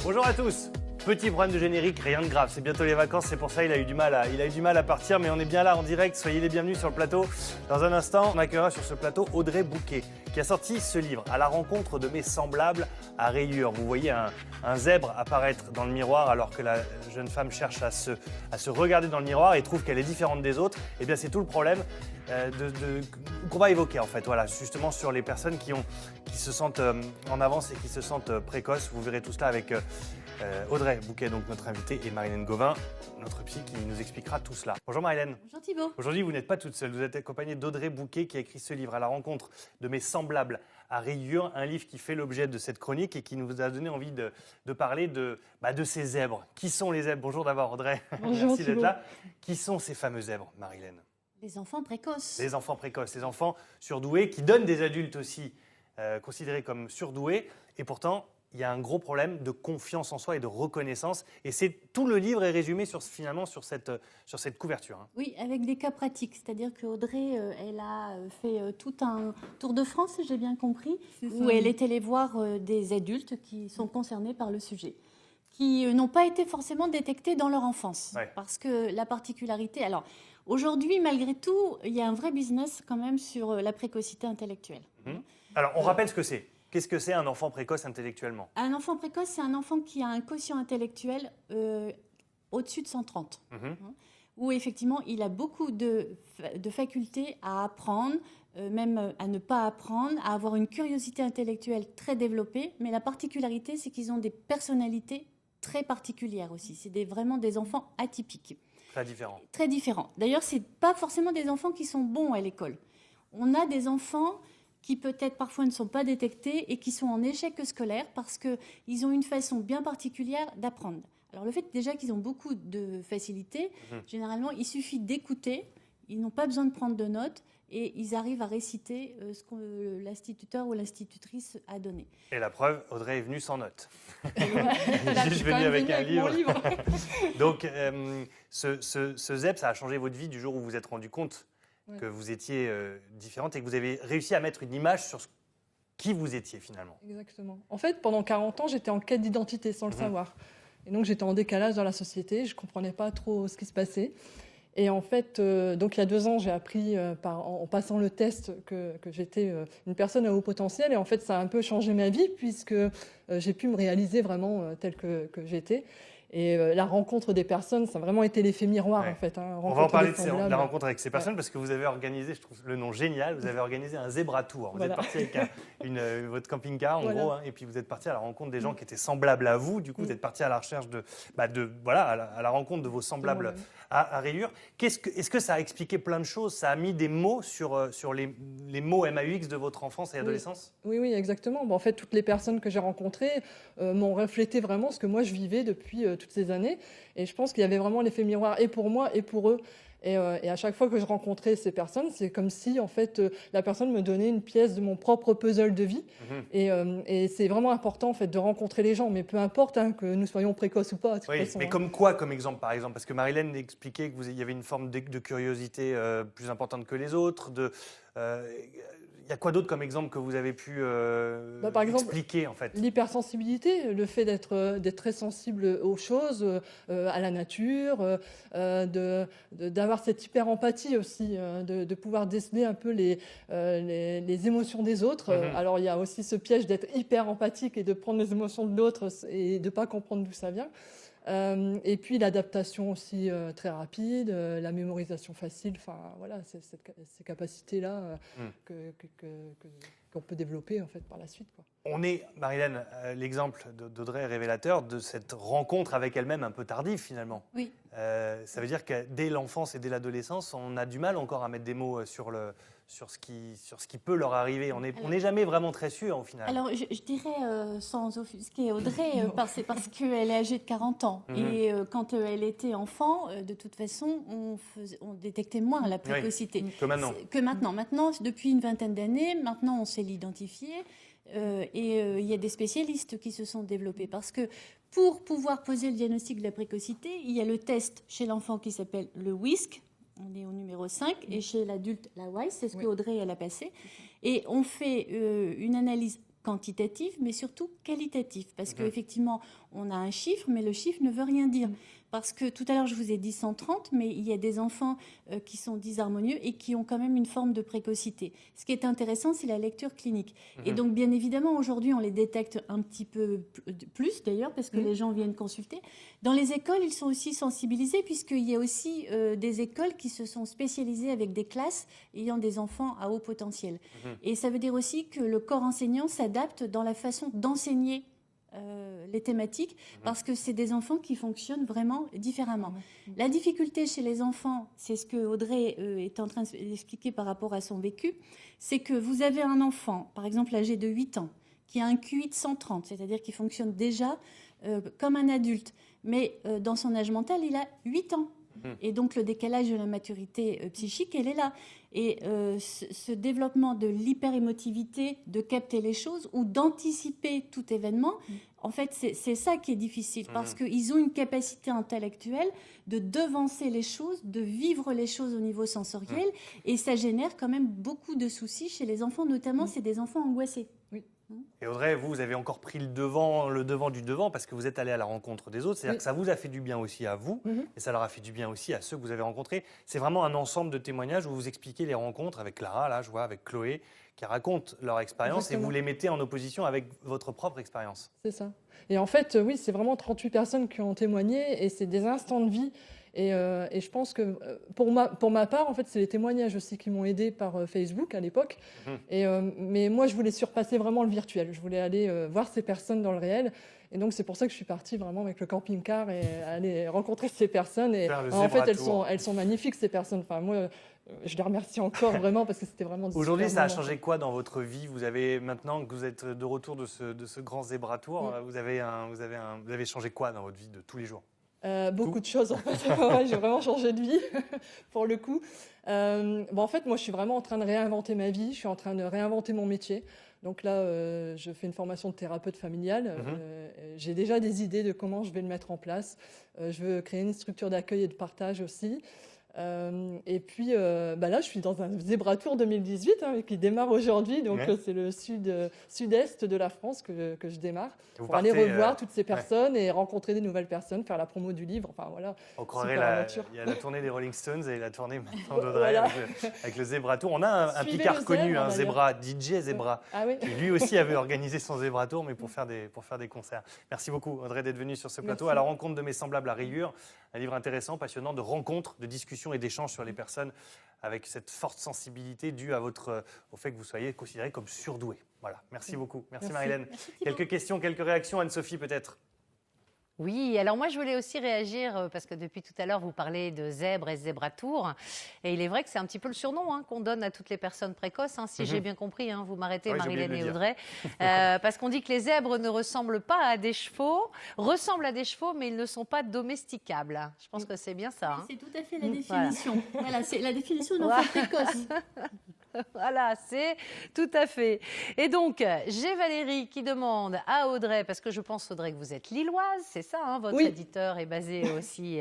Bonjour à tous. Petit problème de générique, rien de grave, c'est bientôt les vacances, c'est pour ça qu'il a eu du mal à partir, mais on est bien là en direct, soyez les bienvenus sur le plateau. Dans un instant, on accueillera sur ce plateau Audrey Bouquet, qui a sorti ce livre, À la rencontre de mes semblables à rayures. Vous voyez un zèbre apparaître dans le miroir alors que la jeune femme cherche à se regarder dans le miroir et trouve qu'elle est différente des autres. Et bien c'est tout le problème qu'on va évoquer en fait, voilà, justement sur les personnes qui se sentent en avance et qui se sentent précoces. Vous verrez tout cela avec Audrey Bouquet, donc notre invitée, et Marilène Gauvin, notre psy, qui nous expliquera tout cela. Bonjour Marilène. Bonjour Thibaut. Aujourd'hui, vous n'êtes pas toute seule, vous êtes accompagnée d'Audrey Bouquet qui a écrit ce livre, À la rencontre de mes semblables à rayures, un livre qui fait l'objet de cette chronique et qui nous a donné envie de parler de ces zèbres. Qui sont les zèbres? Bonjour d'abord Audrey. Bonjour, merci d'être là. Qui sont ces fameux zèbres, Marilène? Les enfants précoces. Les enfants précoces, les enfants surdoués qui donnent des adultes aussi considérés comme surdoués, et pourtant il y a un gros problème de confiance en soi et de reconnaissance. Et tout le livre est résumé sur cette couverture. Hein. Oui, avec des cas pratiques. C'est-à-dire qu'Audrey, elle a fait tout un tour de France, si j'ai bien compris, où elle est allée voir des adultes qui sont concernés par le sujet, qui n'ont pas été forcément détectés dans leur enfance. Ouais. Parce que la particularité... Alors, aujourd'hui, malgré tout, il y a un vrai business quand même sur la précocité intellectuelle. Alors, on rappelle ce que c'est. Qu'est-ce que c'est un enfant précoce intellectuellement? Un enfant précoce, c'est un enfant qui a un quotient intellectuel au-dessus de 130. Où effectivement, il a beaucoup de facultés à apprendre, même à ne pas apprendre, à avoir une curiosité intellectuelle très développée. Mais la particularité, c'est qu'ils ont des personnalités très particulières aussi. C'est vraiment des enfants atypiques. Très différents. Très différents. D'ailleurs, ce n'est pas forcément des enfants qui sont bons à l'école. On a des enfants qui peut-être parfois ne sont pas détectés et qui sont en échec scolaire parce qu'ils ont une façon bien particulière d'apprendre. Alors le fait déjà qu'ils ont beaucoup de facilité, généralement il suffit d'écouter, ils n'ont pas besoin de prendre de notes et ils arrivent à réciter ce que l'instituteur ou l'institutrice a donné. Et la preuve, Audrey est venue sans notes. Je suis venue avec un livre. Donc ce ZEP, ça a changé votre vie du jour où vous vous êtes rendu compte que vous étiez différente et que vous avez réussi à mettre une image sur qui vous étiez finalement. Exactement. En fait, pendant 40 ans, j'étais en quête d'identité sans le savoir. Et donc, j'étais en décalage dans la société, je ne comprenais pas trop ce qui se passait. Et en fait, donc il y a 2 ans, j'ai appris en passant le test que j'étais une personne à haut potentiel. Et en fait, ça a un peu changé ma vie puisque j'ai pu me réaliser vraiment telle que j'étais. Et la rencontre des personnes, ça a vraiment été l'effet miroir en fait. Hein, on va en parler de la rencontre avec ces personnes parce que vous avez organisé, je trouve le nom génial, vous avez organisé un zebra tour. Vous êtes parti avec votre camping-car en gros, hein, et puis vous êtes parti à la rencontre des gens qui étaient semblables à vous. Du coup, vous êtes parti à la recherche à la rencontre de vos semblables à rayures. Est-ce que ça a expliqué plein de choses? Ça a mis des mots sur les mots MAUX de votre enfance et adolescence? Oui, exactement. Bon, en fait, toutes les personnes que j'ai rencontrées m'ont reflété vraiment ce que moi je vivais depuis toutes ces années. Et je pense qu'il y avait vraiment l'effet miroir et pour moi et pour eux. Et à chaque fois que je rencontrais ces personnes, c'est comme si en fait la personne me donnait une pièce de mon propre puzzle de vie. Et c'est vraiment important en fait de rencontrer les gens, mais peu importe que nous soyons précoces ou pas. Oui, mais comme quoi comme exemple par exemple? Parce que Marilène expliquait qu'il y avait une forme de curiosité plus importante que les autres. Il y a quoi d'autre comme exemple que vous avez pu par exemple, expliquer en fait? L'hypersensibilité, le fait d'être très sensible aux choses, à la nature, d'avoir cette hyper-empathie aussi, de pouvoir déceler un peu les émotions des autres. Alors il y a aussi ce piège d'être hyper-empathique et de prendre les émotions de l'autre et de ne pas comprendre d'où ça vient. Et puis l'adaptation aussi très rapide, la mémorisation facile, enfin voilà, ces capacités-là qu'on peut développer en fait par la suite, quoi. On est, Marilène, l'exemple d'Audrey est révélateur de cette rencontre avec elle-même un peu tardive finalement. Oui. Ça veut dire que dès l'enfance et dès l'adolescence, on a du mal encore à mettre des mots sur ce qui peut leur arriver. On n'est jamais vraiment très sûr au final. Alors je dirais sans offusquer Audrey, parce qu'elle est âgée de 40 ans. Et quand elle était enfant, de toute façon, on détectait moins la précocité. Que maintenant. Maintenant, depuis une vingtaine d'années, maintenant on sait l'identifier. Et il y a des spécialistes qui se sont développés parce que pour pouvoir poser le diagnostic de la précocité, il y a le test chez l'enfant qui s'appelle le WISC, on est au numéro 5, et chez l'adulte la WISE, c'est ce que Audrey elle a passé. Et on fait une analyse quantitatif, mais surtout qualitatif. Parce qu'effectivement, on a un chiffre, mais le chiffre ne veut rien dire. Parce que tout à l'heure, je vous ai dit 130, mais il y a des enfants qui sont disharmonieux et qui ont quand même une forme de précocité. Ce qui est intéressant, c'est la lecture clinique. Et donc, bien évidemment, aujourd'hui, on les détecte un petit peu plus, d'ailleurs, parce que les gens viennent consulter. Dans les écoles, ils sont aussi sensibilisés, puisqu'il y a aussi des écoles qui se sont spécialisées avec des classes ayant des enfants à haut potentiel. Et ça veut dire aussi que le corps enseignant s'adapte dans la façon d'enseigner les thématiques, parce que c'est des enfants qui fonctionnent vraiment différemment. La difficulté chez les enfants, c'est ce que Audrey est en train d'expliquer par rapport à son vécu, c'est que vous avez un enfant, par exemple âgé de 8 ans, qui a un QI de 130, c'est-à-dire qu'il fonctionne déjà comme un adulte, mais dans son âge mental, il a 8 ans. Et donc le décalage de la maturité psychique, elle est là. Et ce développement de l'hyperémotivité, de capter les choses ou d'anticiper tout événement, en fait, c'est ça qui est difficile, parce qu'ils ont une capacité intellectuelle de devancer les choses, de vivre les choses au niveau sensoriel, et ça génère quand même beaucoup de soucis chez les enfants, notamment c'est des enfants angoissés. Et Audrey, vous avez encore pris le devant du devant parce que vous êtes allée à la rencontre des autres. C'est-à-dire que ça vous a fait du bien aussi à vous et ça leur a fait du bien aussi à ceux que vous avez rencontrés. C'est vraiment un ensemble de témoignages où vous expliquez les rencontres avec Clara, là je vois, avec Chloé, qui racontent leur expérience et vous les mettez en opposition avec votre propre expérience. C'est ça. Et en fait, oui, c'est vraiment 38 personnes qui ont témoigné et c'est des instants de vie. Et je pense que pour ma part, en fait, c'est les témoignages aussi qui m'ont aidé par Facebook à l'époque. Mais moi, je voulais surpasser vraiment le virtuel. Je voulais aller voir ces personnes dans le réel. Et donc, c'est pour ça que je suis partie vraiment avec le camping-car et aller rencontrer ces personnes. Et en fait, elles sont magnifiques, ces personnes. Enfin, moi, je les remercie encore vraiment parce que c'était vraiment... Aujourd'hui, ça a changé quoi dans votre vie? Vous avez, maintenant que vous êtes de retour de ce grand Zebra Tour, vous avez changé quoi dans votre vie de tous les jours? Beaucoup de choses en fait. Ouais, j'ai vraiment changé de vie pour le coup. En fait, moi, je suis vraiment en train de réinventer ma vie. Je suis en train de réinventer mon métier. Donc là, je fais une formation de thérapeute familiale. J'ai déjà des idées de comment je vais le mettre en place. Je veux créer une structure d'accueil et de partage aussi. Et puis là, je suis dans un Zebra Tour 2018 qui démarre aujourd'hui. Donc c'est le sud-est de la France que je démarre pour aller revoir toutes ces personnes et rencontrer des nouvelles personnes, faire la promo du livre. Enfin voilà. On croirait il y a la tournée des Rolling Stones et la tournée maintenant d'Audrey avec le Zebra Tour. On a un Picard connu, un Zebra, DJ Zebra, qui lui aussi avait organisé son Zebra Tour, mais pour faire des concerts. Merci beaucoup Audrey d'être venue sur ce plateau. Merci. À la rencontre de mes semblables à rayures, un livre intéressant, passionnant, de rencontres, de discussions et d'échanges sur les personnes avec cette forte sensibilité due au fait que vous soyez considérés comme surdoués. Voilà, merci beaucoup. Merci Marie-Hélène. Quelques questions, quelques réactions. Anne-Sophie peut-être? Oui, alors moi je voulais aussi réagir parce que depuis tout à l'heure vous parlez de zèbre et Zebra Tour et il est vrai que c'est un petit peu le surnom qu'on donne à toutes les personnes précoces, si j'ai bien compris, vous m'arrêtez Marie-Hélène et Audrey, parce qu'on dit que les zèbres ne ressemblent pas à des chevaux, ressemblent à des chevaux mais ils ne sont pas domesticables. Je pense que c'est bien ça. C'est tout à fait la définition. Voilà, c'est la définition d'enfant précoce. Voilà, c'est tout à fait. Et donc, j'ai Valérie qui demande à Audrey, parce que je pense, Audrey, que vous êtes lilloise, c'est ça, votre éditeur est basé aussi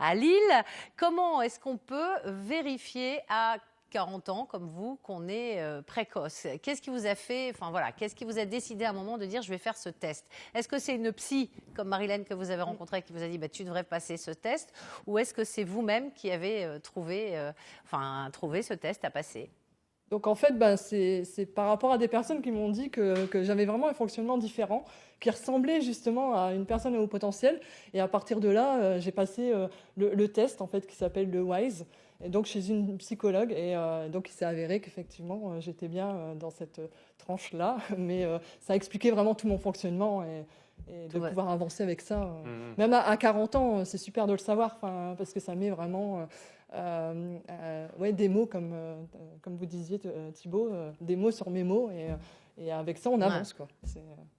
à Lille. Comment est-ce qu'on peut vérifier à 40 ans, comme vous, qu'on est précoce? Qu'est-ce qui vous a fait, qu'est-ce qui vous a décidé à un moment de dire, je vais faire ce test? Est-ce que c'est une psy, comme Marie-Hélène que vous avez rencontrée, qui vous a dit, tu devrais passer ce test? Ou est-ce que c'est vous-même qui avez trouvé ce test à passer? Donc en fait, c'est par rapport à des personnes qui m'ont dit que j'avais vraiment un fonctionnement différent, qui ressemblait justement à une personne à haut potentiel. Et à partir de là, j'ai passé le test en fait qui s'appelle le WISE, et donc chez une psychologue. Et donc il s'est avéré qu'effectivement j'étais bien dans cette tranche-là, mais ça a expliqué vraiment tout mon fonctionnement et de pouvoir avancer avec ça. Même à 40 ans, c'est super de le savoir, parce que ça met vraiment... des mots comme vous disiez Thibaut, des mots sur mes mots et avec ça on avance quoi.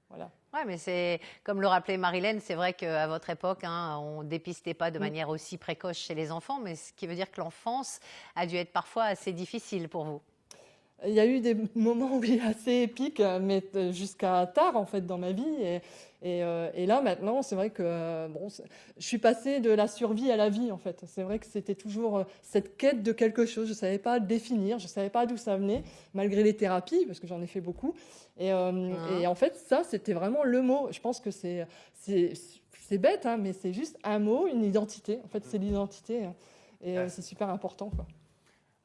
Voilà. Ouais, mais c'est comme le rappelait Marie-Hélène, c'est vrai qu'à votre époque on dépistait pas de manière aussi précoce chez les enfants, mais ce qui veut dire que l'enfance a dû être parfois assez difficile pour vous. il y a eu des moments oui, assez épiques, mais jusqu'à tard en fait dans ma vie. Et là maintenant, c'est vrai que je suis passée de la survie à la vie en fait. C'est vrai que c'était toujours cette quête de quelque chose. Je ne savais pas le définir, je ne savais pas d'où ça venait, malgré les thérapies, parce que j'en ai fait beaucoup. Et en fait, ça, c'était vraiment le mot. Je pense que c'est bête, hein, mais c'est juste un mot, une identité. En fait, c'est l'identité. Et c'est super important, quoi.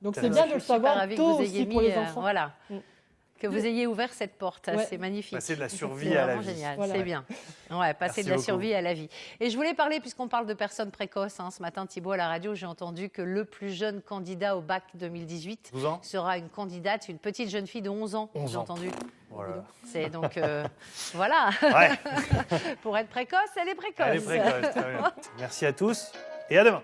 Donc c'est bien de le savoir tôt aussi pour les enfants. Voilà. Que vous ayez ouvert cette porte, Ouais. c'est magnifique. Passer de la survie à la vie. Génial, Voilà. c'est bien. Ouais, passer Merci de la beaucoup. survie à la vie. Et je voulais parler, puisqu'on parle de personnes précoces, ce matin, Thibault, à la radio, j'ai entendu que le plus jeune candidat au bac 2018 12 ans sera une candidate, une petite jeune fille de 11 ans, 11 j'ai ans. entendu. Voilà. C'est donc, voilà, Ouais, pour être précoce, elle est précoce. elle est précoce. Très bien. Merci à tous et à demain.